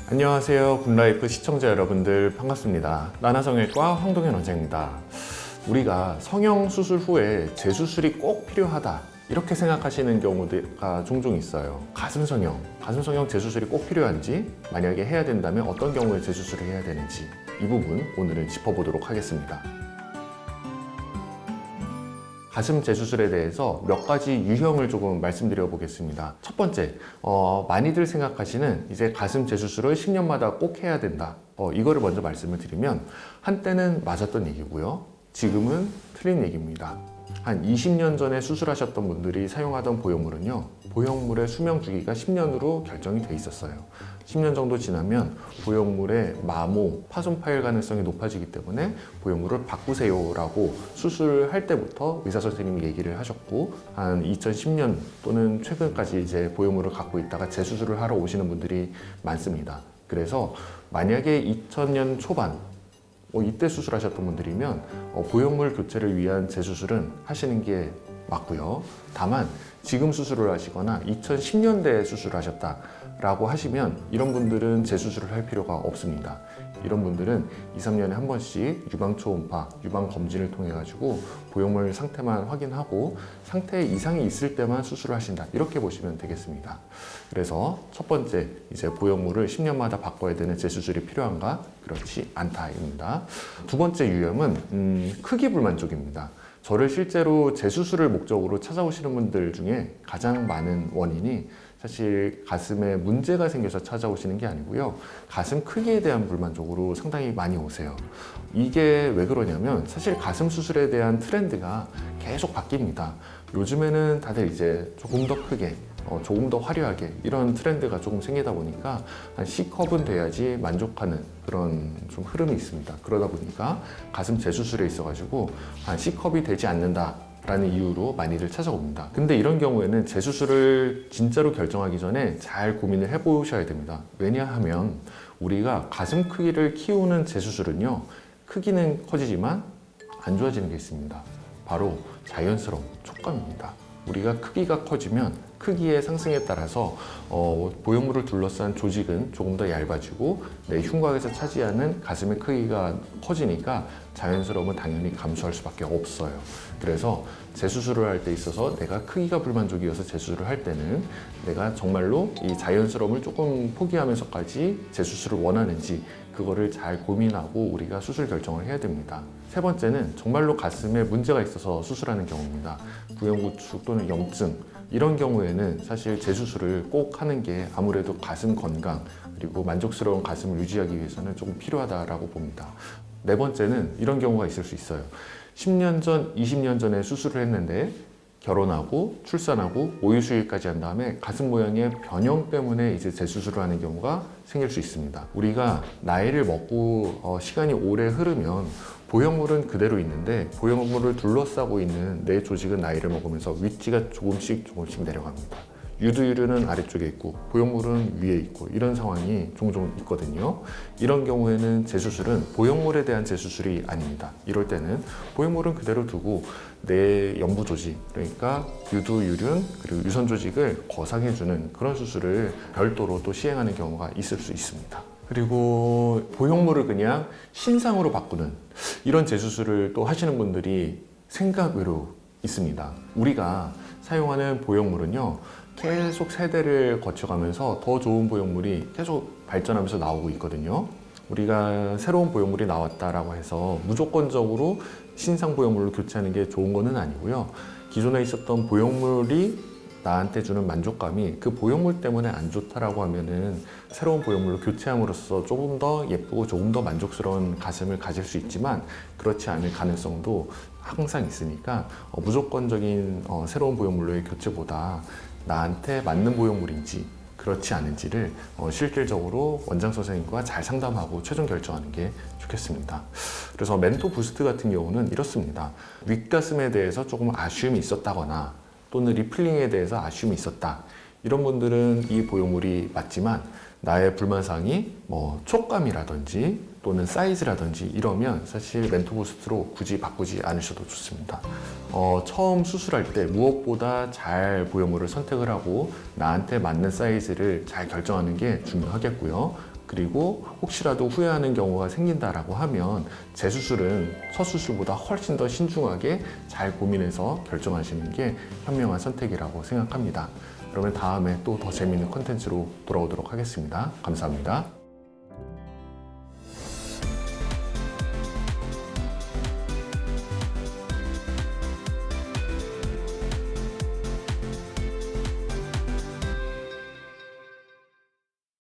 안녕하세요. 굿라이프 시청자 여러분들 반갑습니다. 나나성형외과 황동현 원장입니다. 우리가 성형 수술 후에 재수술이 꼭 필요하다 이렇게 생각하시는 경우가 종종 있어요. 가슴 성형 재수술이 꼭 필요한지, 만약에 해야 된다면 어떤 경우에 재수술을 해야 되는지, 이 부분 오늘은 짚어보도록 하겠습니다. 가슴 재수술에 대해서 몇 가지 유형을 조금 말씀드려 보겠습니다. 첫 번째, 많이들 생각하시는 이제 가슴 재수술을 10년마다 꼭 해야 된다. 이거를 먼저 말씀을 드리면, 한때는 맞았던 얘기고요. 지금은 틀린 얘기입니다. 한 20년 전에 수술하셨던 분들이 사용하던 보형물은요, 보형물의 수명 주기가 10년으로 결정이 돼 있었어요. 10년 정도 지나면 보형물의 마모, 파손 파일 가능성이 높아지기 때문에 보형물을 바꾸세요라고 수술할 때부터 의사 선생님이 얘기를 하셨고, 한 2010년 또는 최근까지 이제 보형물을 갖고 있다가 재수술을 하러 오시는 분들이 많습니다. 그래서 만약에 2000년 초반 이때 수술하셨던 분들이면 보형물 교체를 위한 재수술은 하시는 게 맞고요. 다만 지금 수술을 하시거나 2010년대에 수술하셨다라고 하시면 이런 분들은 재수술을 할 필요가 없습니다. 이런 분들은 2, 3년에 한 번씩 유방 초음파, 유방 검진을 통해 가지고 보형물 상태만 확인하고 상태에 이상이 있을 때만 수술을 하신다, 이렇게 보시면 되겠습니다. 그래서 첫 번째, 이제 보형물을 10년마다 바꿔야 되는 재수술이 필요한가? 그렇지 않다입니다. 두 번째 유형은 크기 불만족입니다. 저를 실제로 재수술을 목적으로 찾아오시는 분들 중에 가장 많은 원인이 사실 가슴에 문제가 생겨서 찾아오시는 게 아니고요, 가슴 크기에 대한 불만족으로 상당히 많이 오세요. 이게 왜 그러냐면, 사실 가슴 수술에 대한 트렌드가 계속 바뀝니다. 요즘에는 다들 이제 조금 더 크게, 조금 더 화려하게, 이런 트렌드가 조금 생기다 보니까 한 C컵은 돼야지 만족하는 그런 좀 흐름이 있습니다. 그러다 보니까 가슴 재수술에 있어가지고 한 C컵이 되지 않는다 라는 이유로 많이들 찾아옵니다. 근데 이런 경우에는 재수술을 진짜로 결정하기 전에 잘 고민을 해보셔야 됩니다. 왜냐하면 우리가 가슴 크기를 키우는 재수술은요, 크기는 커지지만 안 좋아지는 게 있습니다. 바로 자연스러운 촉감입니다. 우리가 크기가 커지면 크기의 상승에 따라서 보형물을 둘러싼 조직은 조금 더 얇아지고 내 흉곽에서 차지하는 가슴의 크기가 커지니까 자연스러움은 당연히 감소할 수밖에 없어요. 그래서 재수술을 할 때 있어서 내가 크기가 불만족이어서 재수술을 할 때는 내가 정말로 이 자연스러움을 조금 포기하면서까지 재수술을 원하는지, 그거를 잘 고민하고 우리가 수술 결정을 해야 됩니다. 세 번째는 정말로 가슴에 문제가 있어서 수술하는 경우입니다. 부형구축 또는 염증, 이런 경우에는 사실 재수술을 꼭 하는 게 아무래도 가슴 건강 그리고 만족스러운 가슴을 유지하기 위해서는 조금 필요하다라고 봅니다. 네 번째는 이런 경우가 있을 수 있어요. 10년 전, 20년 전에 수술을 했는데 결혼하고 출산하고 모유수유까지 한 다음에 가슴 모양의 변형 때문에 이제 재수술을 하는 경우가 생길 수 있습니다. 우리가 나이를 먹고 시간이 오래 흐르면 보형물은 그대로 있는데 보형물을 둘러싸고 있는 내 조직은 나이를 먹으면서 위치가 조금씩 내려갑니다. 유두유륜은 아래쪽에 있고 보형물은 위에 있고, 이런 상황이 종종 있거든요. 이런 경우에는 재수술은 보형물에 대한 재수술이 아닙니다. 이럴 때는 보형물은 그대로 두고 내 연부 조직, 그러니까 유두유륜 그리고 유선 조직을 거상해주는 그런 수술을 별도로 또 시행하는 경우가 있을 수 있습니다. 그리고 보형물을 그냥 신상으로 바꾸는 이런 재수술을 또 하시는 분들이 생각 외로 있습니다. 우리가 사용하는 보형물은요, 계속 세대를 거쳐가면서 더 좋은 보형물이 계속 발전하면서 나오고 있거든요. 우리가 새로운 보형물이 나왔다라고 해서 무조건적으로 신상 보형물로 교체하는 게 좋은 거는 아니고요. 기존에 있었던 보형물이 나한테 주는 만족감이 그 보형물 때문에 안 좋다라고 하면은 새로운 보형물로 교체함으로써 조금 더 예쁘고 조금 더 만족스러운 가슴을 가질 수 있지만, 그렇지 않을 가능성도 항상 있으니까 무조건적인 새로운 보형물로의 교체보다 나한테 맞는 보형물인지 그렇지 않은지를 실질적으로 원장 선생님과 잘 상담하고 최종 결정하는 게 좋겠습니다. 그래서 멘토 부스트 같은 경우는 이렇습니다. 윗가슴에 대해서 조금 아쉬움이 있었다거나 또는 리플링에 대해서 아쉬움이 있었다, 이런 분들은 이 보형물이 맞지만 나의 불만사항이 촉감이라든지 또는 사이즈라든지 이러면 사실 멘토 부스트로 굳이 바꾸지 않으셔도 좋습니다. 처음 수술할 때 무엇보다 잘 보형물을 선택을 하고 나한테 맞는 사이즈를 잘 결정하는 게 중요하겠고요. 그리고 혹시라도 후회하는 경우가 생긴다라고 하면 재수술은 서수술보다 훨씬 더 신중하게 잘 고민해서 결정하시는 게 현명한 선택이라고 생각합니다. 그러면 다음에 또 더 재미있는 컨텐츠로 돌아오도록 하겠습니다. 감사합니다.